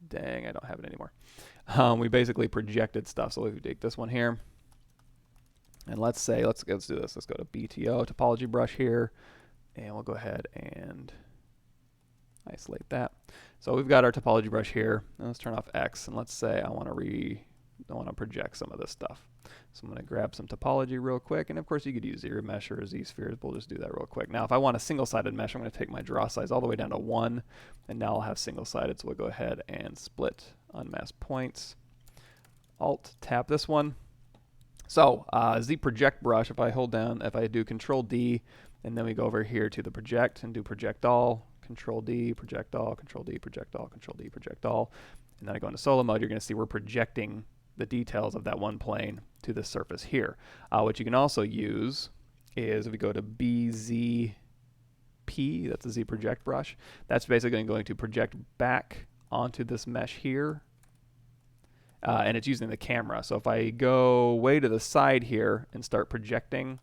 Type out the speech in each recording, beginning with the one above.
Dang, I don't have it anymore. We basically projected stuff. So if we take this one here, and let's say, let's do this. Let's go to BTO, topology brush here, and we'll go ahead and isolate that. So we've got our topology brush here. And let's turn off X, and let's say I want to project some of this stuff. So I'm going to grab some topology real quick, and of course you could use ZRemesh or Z-spheres. We'll just do that real quick. Now if I want a single-sided mesh, I'm going to take my draw size all the way down to 1, and now I'll have single-sided. So we'll go ahead and split unmasked points. Alt tap this one. So ZProject brush, if I hold down, if I do Control D, and then we go over here to the project and do project all, Control D, project all, Control D, project all, Control D, project all, and then I go into solo mode, you're going to see we're projecting the details of that one plane to the surface here. What you can also use is if we go to BZP, that's a ZProject brush, that's basically going to project back onto this mesh here, and it's using the camera. So if I go way to the side here and start projecting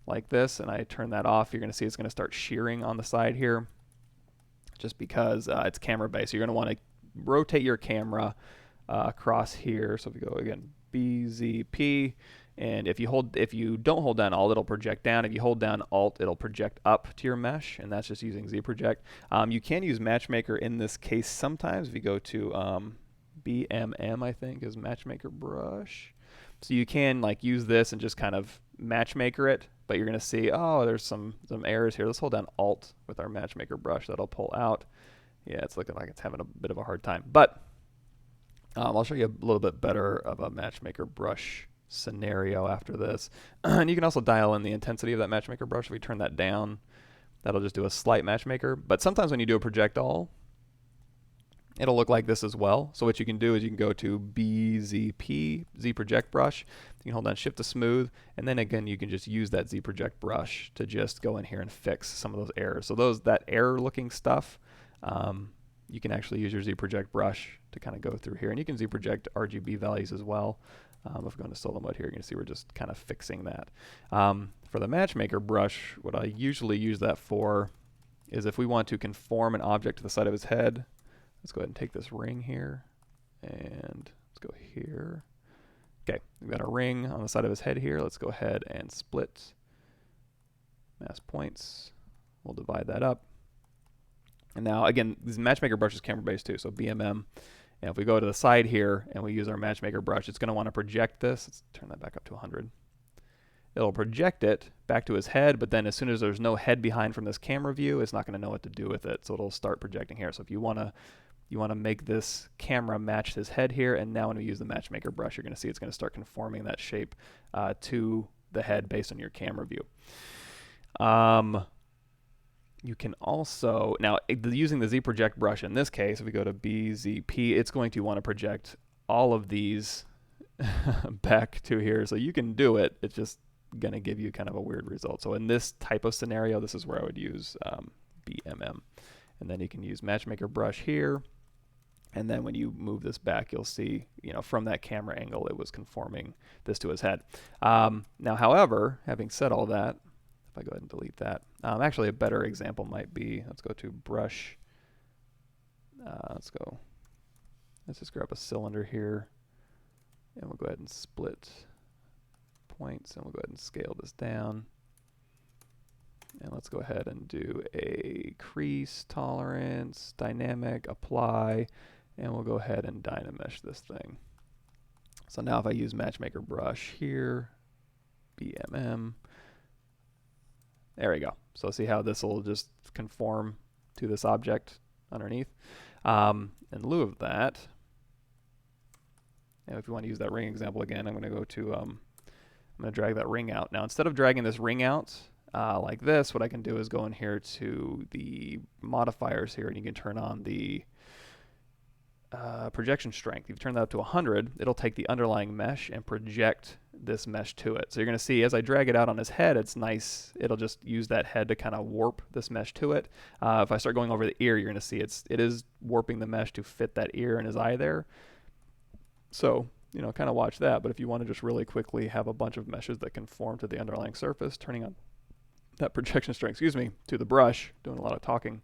like this, and I turn that off, you're going to see it's going to start shearing on the side here, just because it's camera based. So you're going to want to rotate your camera across here. So if you go again, BZP, and if you don't hold down Alt, it'll project down. If you hold down Alt, it'll project up to your mesh, and that's just using ZProject. You can use MatchMaker in this case sometimes. If you go to BMM, I think is MatchMaker brush. So you can like use this and just kind of MatchMaker it, but you're going to see, oh, there's some errors here. Let's hold down Alt with our MatchMaker brush. That'll pull out. Yeah, it's looking like it's having a bit of a hard time. But I'll show you a little bit better of a MatchMaker brush scenario after this. And you can also dial in the intensity of that MatchMaker brush. If we turn that down, that'll just do a slight MatchMaker. But sometimes when you do a project all, it'll look like this as well. So what you can do is you can go to BZP, ZProject brush. You can hold down Shift to smooth, and then again you can just use that ZProject brush to just go in here and fix some of those errors. So that error looking stuff, you can actually use your ZProject brush to kind of go through here, and you can ZProject RGB values as well. If we go into solo mode here, you can see we're just kind of fixing that. For the MatchMaker brush, what I usually use that for is if we want to conform an object to the side of his head. Let's go ahead and take this ring here, and let's go here. Okay, we've got a ring on the side of his head here. Let's go ahead and split mask points. We'll divide that up. And now, again, this MatchMaker brush is camera-based too, so BMM. And if we go to the side here and we use our MatchMaker brush, it's going to want to project this. Let's turn that back up to 100. It'll project it back to his head, but then as soon as there's no head behind from this camera view, it's not going to know what to do with it, so it'll start projecting here. So if you want to make this camera match his head here, and now when we use the MatchMaker brush, you're going to see it's going to start conforming that shape to the head based on your camera view. You can also, now using the ZProject brush in this case, if we go to BZP, it's going to want to project all of these back to here. So you can do it, it's just going to give you kind of a weird result. So in this type of scenario, this is where I would use BMM. And then you can use MatchMaker brush here. And then when you move this back, you'll see, from that camera angle, it was conforming this to his head. Now, however, having said all that, if I go ahead and delete that, actually a better example might be, let's go to brush. Let's just grab a cylinder here, and we'll go ahead and split points, and we'll go ahead and scale this down. And let's go ahead and do a crease tolerance, dynamic, apply, and we'll go ahead and dynamesh this thing. So now if I use MatchMaker brush here, BMM, there we go. So see how this will just conform to this object underneath. In lieu of that, and if you want to use that ring example again, I'm going to go to, I'm going to drag that ring out. Now instead of dragging this ring out like this, what I can do is go in here to the modifiers here, and you can turn on the projection strength. If you turn that up to 100, it'll take the underlying mesh and project this mesh to it. So you're going to see as I drag it out on his head, it's nice. It'll just use that head to kind of warp this mesh to it. If I start going over the ear, you're going to see it is warping the mesh to fit that ear and his eye there. So, kind of watch that. But if you want to just really quickly have a bunch of meshes that conform to the underlying surface, turning on that projection strength, to the brush, doing a lot of talking,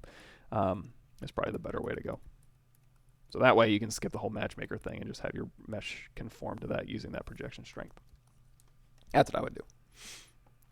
is probably the better way to go. So that way you can skip the whole matchmaker thing and just have your mesh conform to that using that projection strength. That's what I would do.